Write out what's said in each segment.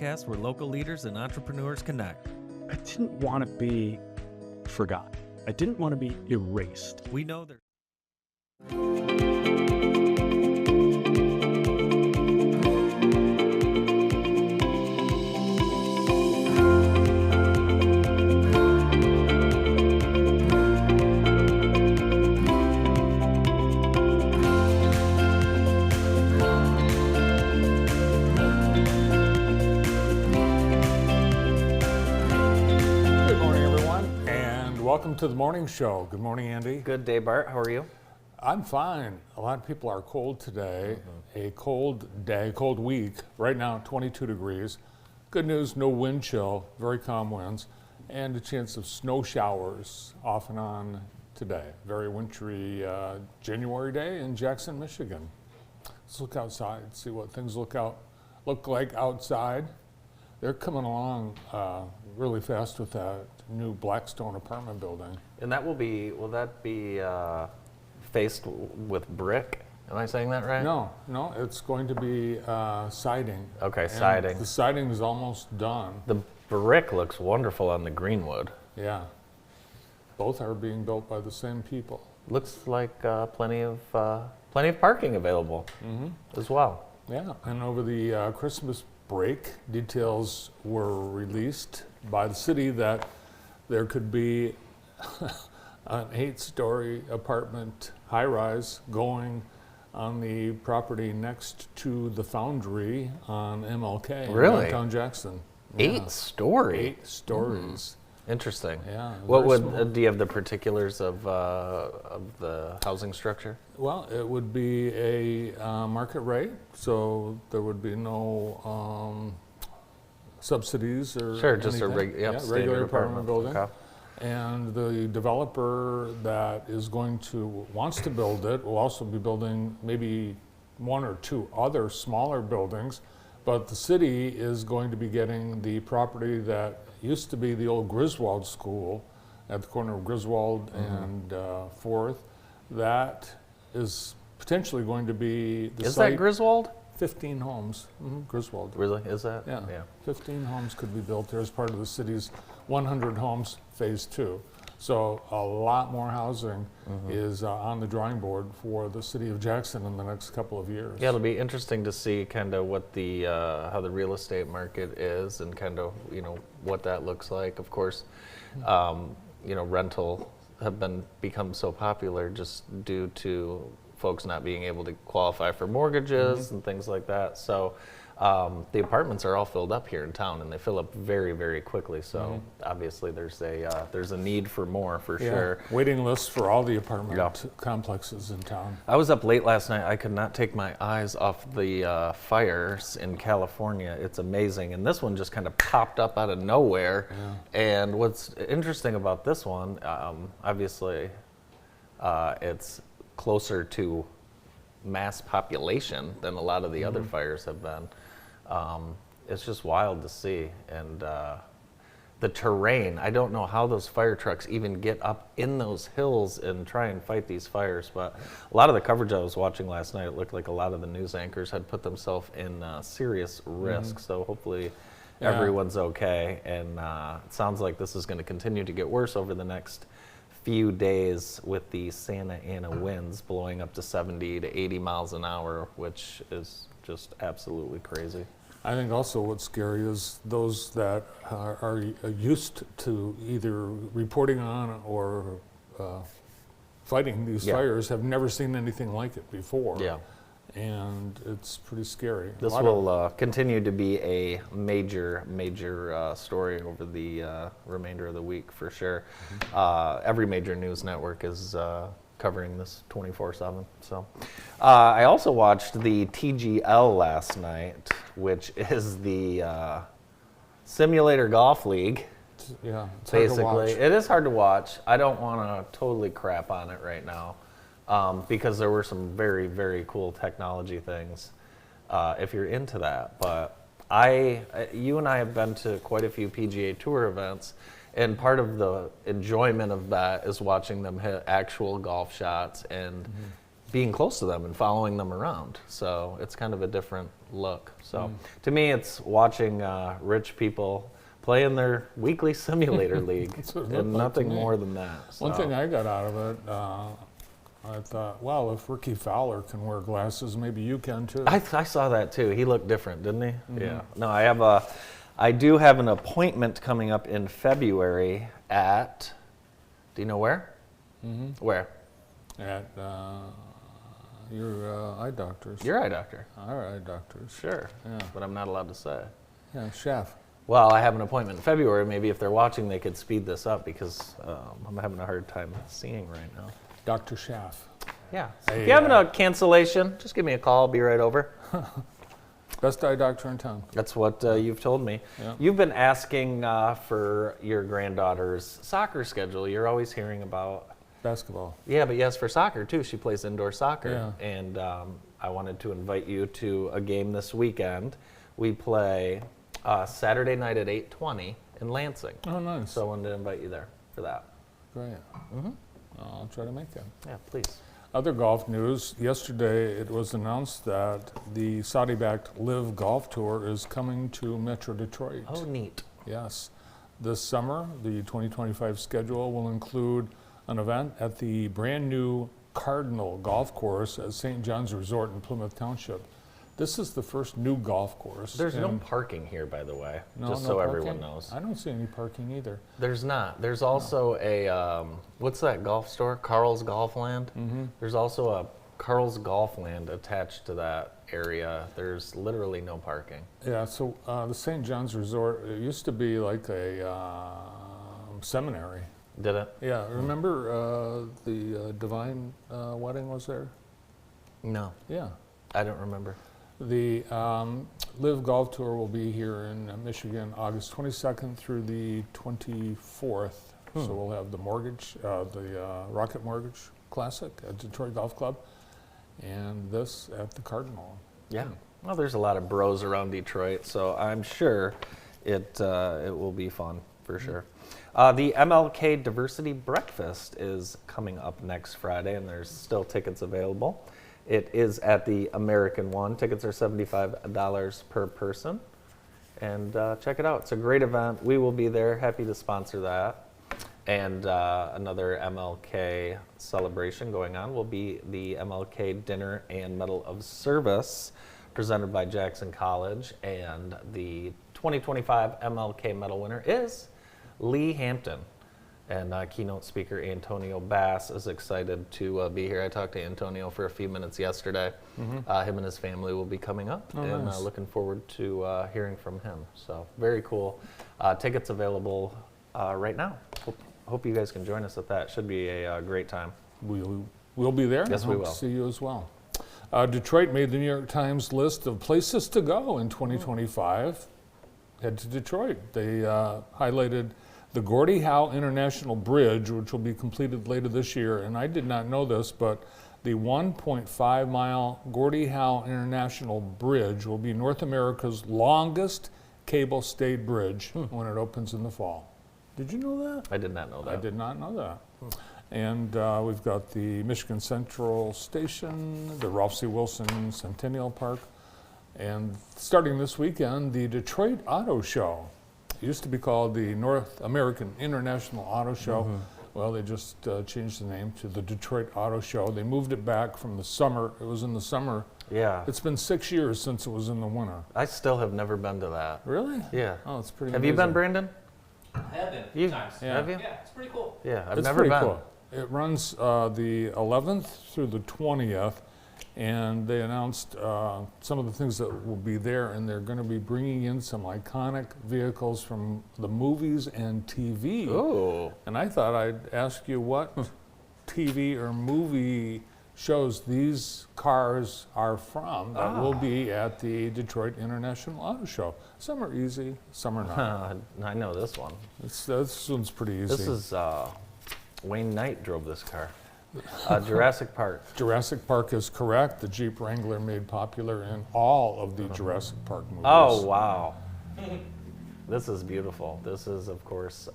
podcast where local leaders and entrepreneurs connect. I didn't want to be forgotten. I didn't want to be erased. We know there's Welcome to the morning show. Good morning, Andy. Good day, Bart. How are you? I'm fine. A lot of people are cold today. A cold day, cold week. Right now, 22 degrees. Good news, no wind chill, very calm winds, and a chance of snow showers off and on today. Very wintry January day in Jackson, Michigan. Let's look outside, see what things look like outside. They're coming along really fast with that new Blackstone apartment building. And that will that be faced with brick? Am I saying that right? No, it's going to be siding. Okay, and siding. The siding is almost done. The brick looks wonderful on the greenwood. Yeah. Both are being built by the same people. Looks like plenty of parking available as well. Yeah, and over the Christmas break, details were released by the city that there could be an 8-story apartment high-rise going on the property next to the Foundry on MLK in downtown Jackson. 8-story? 8 stories. Interesting. Yeah. What would do you have the particulars of the housing structure? Well, it would be a market rate, so there would be no subsidies or just anything. a regular apartment building. Okay. And the developer that wants to build it will also be building maybe 1 or 2 other smaller buildings, but the city is going to be getting the property that used to be the old Griswold School at the corner of Griswold and 4th. That is potentially going to be the Is site. that Griswold? 15 homes, Griswold. Really? Is that? Yeah. 15 homes could be built there as part of the city's 100 homes phase 2. So a lot more housing is on the drawing board for the city of Jackson in the next couple of years. Yeah, it'll be interesting to see kind of what the how the real estate market is and kind of what that looks like. Of course, rental have become so popular just due to folks not being able to qualify for mortgages and things like that. So the apartments are all filled up here in town, and they fill up very, very quickly. So obviously there's a need for more for sure. Waiting lists for all the apartment complexes in town. I was up late last night. I could not take my eyes off the fires in California. It's amazing. And this one just kind of popped up out of nowhere. Yeah. And what's interesting about this one, obviously, it's closer to mass population than a lot of the other fires have been. It's just wild to see. And the terrain, I don't know how those fire trucks even get up in those hills and try and fight these fires, but a lot of the coverage I was watching last night, it looked like a lot of the news anchors had put themselves in serious risk. So hopefully everyone's okay. And it sounds like this is going to continue to get worse over the next few days with the Santa Ana winds blowing up to 70 to 80 miles an hour, which is just absolutely crazy. I think also what's scary is those that are used to either reporting on or fighting these fires have never seen anything like it before. Yeah. And it's pretty scary. This will continue to be a major story over the remainder of the week for sure. Every major news network is covering this 24/7. So, I also watched the TGL last night, which is the Simulator Golf League. Yeah, it's basically hard to watch. It is hard to watch. I don't want to totally crap on it right now. Because there were some very, very cool technology things if you're into that. But you and I have been to quite a few PGA Tour events, and part of the enjoyment of that is watching them hit actual golf shots and being close to them and following them around. So it's kind of a different look. So to me, it's watching rich people play in their weekly simulator league That's what it and looked like to nothing me. more than that. One So- thing I got out of it, I thought, wow, if Ricky Fowler can wear glasses, maybe you can too. I saw that too. He looked different, didn't he? Yeah. No, I do have an appointment coming up in February at, do you know where? Where? At your eye doctors. Your eye doctor. Our eye doctors. Sure. Yeah. But I'm not allowed to say. Yeah, chef. Well, I have an appointment in February. Maybe if they're watching, they could speed this up because I'm having a hard time seeing right now. Dr. Schaff. Yeah. So Hey, if you're having a cancellation, just give me a call. I'll be right over. Best eye doctor in town. That's what you've told me. Yeah. You've been asking for your granddaughter's soccer schedule. You're always hearing about. Basketball. Yeah, but yes, for soccer too. She plays indoor soccer. Yeah. And I wanted to invite you to a game this weekend. We play Saturday night at 8:20 in Lansing. Oh, nice. So I wanted to invite you there for that. Great. I'll try to make it. Yeah, please. Other golf news. Yesterday, it was announced that the Saudi-backed Live Golf Tour is coming to Metro Detroit. Oh, neat. Yes. This summer, the 2025 schedule will include an event at the brand new Cardinal Golf Course at St. John's Resort in Plymouth Township. This is the first new golf course. There's no and- parking here, by the way, no just so parking? everyone knows. I don't see any parking either. There's not. There's also a, what's that golf store? Carl's Golfland? There's also a Carl's Golfland attached to that area. There's literally no parking. Yeah, so the St. John's Resort, it used to be like a seminary. Did it? Yeah, remember the Divine wedding was there? No, Yeah. I don't remember. The Live Golf Tour will be here in Michigan, August 22nd through the 24th. So we'll have the Rocket Mortgage Classic at Detroit Golf Club, and this at the Cardinal. Yeah. Well, there's a lot of bros around Detroit, so I'm sure it will be fun for sure. The MLK Diversity Breakfast is coming up next Friday, and there's still tickets available. It is at the American One. Tickets are $75 per person. And check it out. It's a great event. We will be there. Happy to sponsor that. And another MLK celebration going on will be the MLK Dinner and Medal of Service presented by Jackson College. And the 2025 MLK medal winner is Lee Hampton. And keynote speaker Antonio Bass is excited to be here. I talked to Antonio for a few minutes yesterday. Him and his family will be coming up, and nice. looking forward to hearing from him. So very cool. Tickets available right now. Hope you guys can join us at that. Should be a great time. We'll be there. Yes, and we hope will. to see you as well. Detroit made the New York Times list of places to go in 2025. Head to Detroit. They highlighted the Gordie Howe International Bridge, which will be completed later this year. And I did not know this, but the 1.5-mile Gordie Howe International Bridge will be North America's longest cable-stayed bridge when it opens in the fall. Did you know that? I did not know that. I did not know that. And we've got the Michigan Central Station, the Ralph C. Wilson Centennial Park, and starting this weekend, the Detroit Auto Show. It used to be called the North American International Auto Show. Well, they just changed the name to the Detroit Auto Show. They moved it back from the summer. It was in the summer. Yeah. It's been 6 years since it was in the winter. I still have never been to that. Really? Yeah. Oh, it's pretty Have you been, amazing. Brandon? I have been a You few times. Yeah. Have you? Yeah, it's pretty cool. Yeah, I've It's never pretty been. cool. It runs the 11th through the 20th, and they announced some of the things that will be there, and they're going to be bringing in some iconic vehicles from the movies and TV. Ooh. And I thought I'd ask you what TV or movie shows these cars are from that will be at the Detroit International Auto Show. Some are easy, some are not. I know this one. This one's pretty easy. This is Wayne Knight drove this car. Jurassic Park. Jurassic Park is correct. The Jeep Wrangler made popular in all of the Jurassic Park movies. Oh, wow. This is beautiful. This is, of course,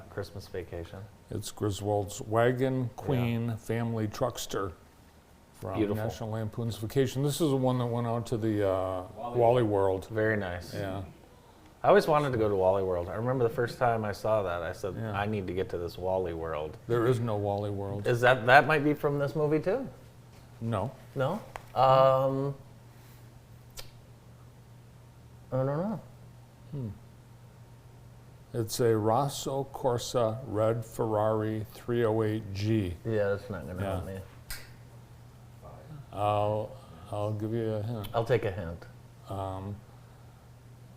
Christmas Vacation. It's Griswold's Wagon Queen family truckster from Beautiful. National Lampoon's Vacation. This is the one that went out to the Wally World. Very nice. Yeah. I always wanted to go to Wally World. I remember the first time I saw that, I said, Yeah. I need to get to this Wally World. There is no Wally World. Is that might be from this movie too? No. No? I don't know. It's a Rosso Corsa red Ferrari 308G. Yeah, that's not gonna help Yeah. me. I'll give you a hint. I'll take a hint.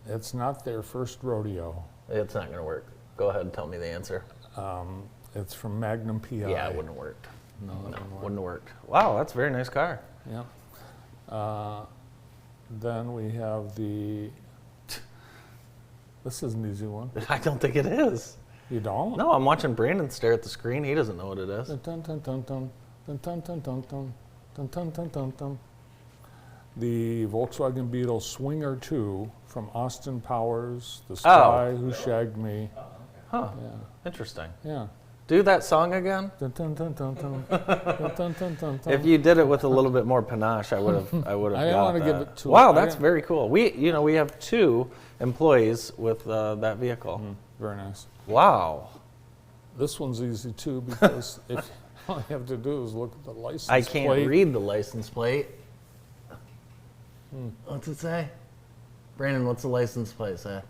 It's not their first rodeo. It's not gonna work. Go ahead and tell me the answer. It's from Magnum PI. Yeah, it wouldn't have worked. No, it wouldn't work. Wouldn't have worked. Wow, that's a very nice car. Yeah. Then we have the. This is an easy one. I don't think it is. You don't? No, I'm watching Brandon stare at the screen. He doesn't know what it is. Dun, dun, dun, dun, dun, dun, dun, dun, dun, dun, dun, dun, dun, dun, dun. The Volkswagen Beetle Swinger 2 from Austin Powers, The Spy Who Shagged Me. Huh. Yeah. Interesting. Yeah. Do that song again. Dun, dun, dun, dun, dun. Dun, dun, dun, dun, dun. If you did it with a little bit more panache, I would have. I got didn't want to that. give it to. Wow, I that's didn't- very cool. We have 2 employees with that vehicle. Very nice. Wow. This one's easy too because if all you have to do is look at the license I can't plate. read the license plate. What's it say? Brandon, what's the license plate say?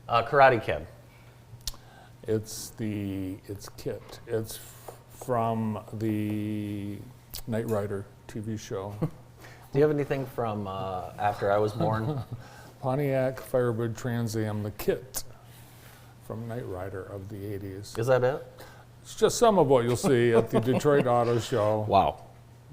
Karate Kid. It's Kit. It's from the Knight Rider TV show. Do you have anything from after I was born? Pontiac Firebird Trans Am, the Kit from Knight Rider of the 80s. Is that it? It's just some of what you'll see at the Detroit Auto Show Wow.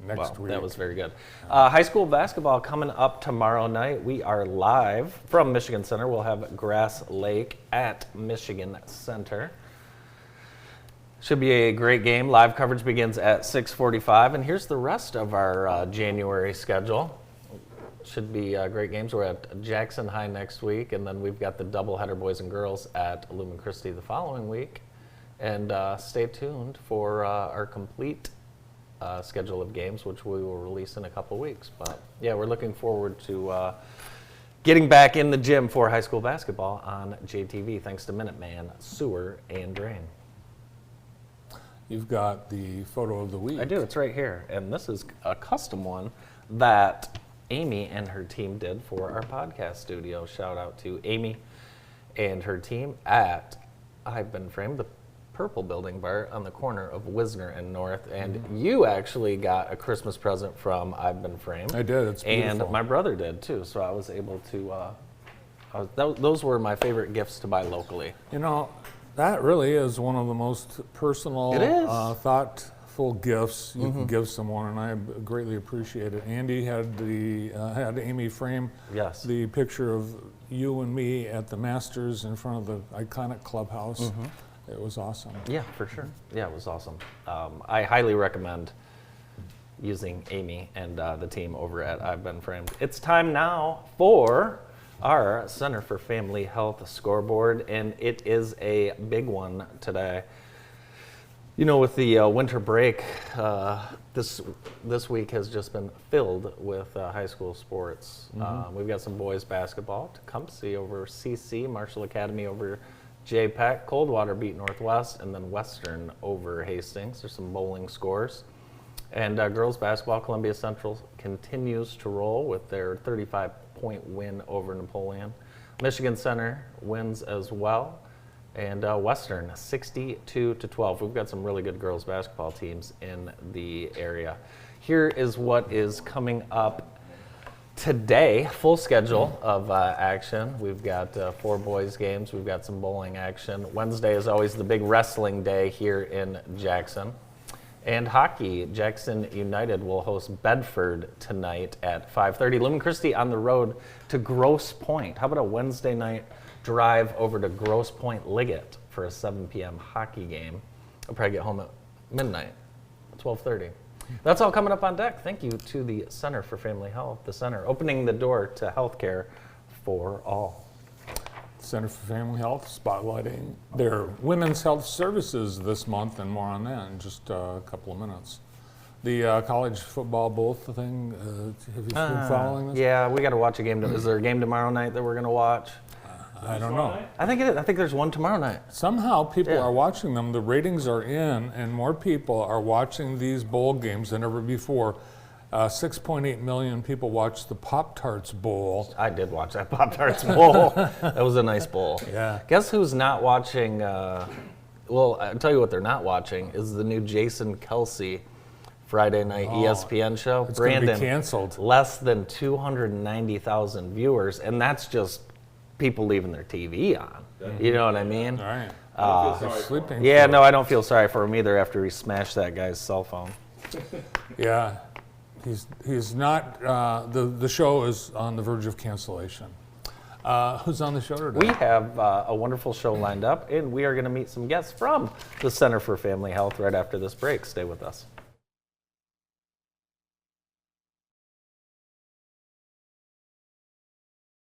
next week. That was very good. High school basketball coming up tomorrow night. We are live from Michigan Center. We'll have Grass Lake at Michigan Center. Should be a great game. Live coverage begins at 6:45. And here's the rest of our January schedule. Should be great games. We're at Jackson High next week, and then we've got the doubleheader boys and girls at Lumen Christi the following week. And stay tuned for our complete schedule of games, which we will release in a couple weeks. But yeah, we're looking forward to getting back in the gym for high school basketball on JTV, thanks to Minuteman, Sewer, and Drain. You've got the photo of the week. I do, it's right here. And this is a custom one that Amy and her team did for our podcast studio. Shout out to Amy and her team at I've Been Framed, the Purple Building Bar on the corner of Wisner and North. And you actually got a Christmas present from I've Been Framed. I did. It's beautiful. And my brother did too, so I was able to, those were my favorite gifts to buy locally. You know, that really is one of the most personal, It is. thoughtful gifts you can give someone, and I greatly appreciate it. Andy had had Amy frame Yes. the picture of you and me at the Masters in front of the iconic clubhouse. It was awesome. Yeah, for sure. Yeah, it was awesome. I highly recommend using Amy and the team over at I've Been Framed. It's time now for our Center for Family Health scoreboard, and it is a big one today. You know, with the winter break, this week has just been filled with high school sports. We've got some boys basketball, Tecumseh over CC, Marshall Academy over JPEC, Coldwater beat Northwest, and then Western over Hastings. There's some bowling scores. And girls basketball, Columbia Central continues to roll with their 35-point win over Napoleon. Michigan Center wins as well. And Western, 62-12. We've got some really good girls basketball teams in the area. Here is what is coming up today. Full schedule of action. We've got 4 boys games. We've got some bowling action. Wednesday is always the big wrestling day here in Jackson. And hockey, Jackson United will host Bedford tonight at 5:30. Lumen Christi on the road to Grosse Pointe. How about a Wednesday night drive over to Grosse Pointe Liggett for a 7 p.m. hockey game? I'll probably get home at midnight, 12:30. That's all coming up on deck. Thank you to the Center for Family Health, the center opening the door to healthcare for all. Center for Family Health spotlighting their women's health services this month, and more on that in just a couple of minutes. The college football bowl thing, have you been following this? Yeah, we got to watch a game. Is there a game tomorrow night that we're going to watch? I don't know. I think it is. I think there's one tomorrow night. Somehow people Yeah. are watching them. The ratings are in, and more people are watching these bowl games than ever before. 6.8 million people watched the Pop-Tarts Bowl. I did watch that Pop-Tarts bowl. That was a nice bowl. Yeah. Guess who's not watching? Well, I'll tell you what they're not watching is the new Jason Kelsey Friday night ESPN show. It's going to be Brandon, canceled. less than 290,000 viewers, and that's just people leaving their TV on. You know what I mean? All right. They're Sleeping. Yeah, no, I don't feel sorry for him either after he smashed that guy's cell phone. Yeah. He's not, the show is on the verge of cancellation. Who's on the show today? We have a wonderful show lined up, and we are going to meet some guests from the Center for Family Health right after this break. Stay with us.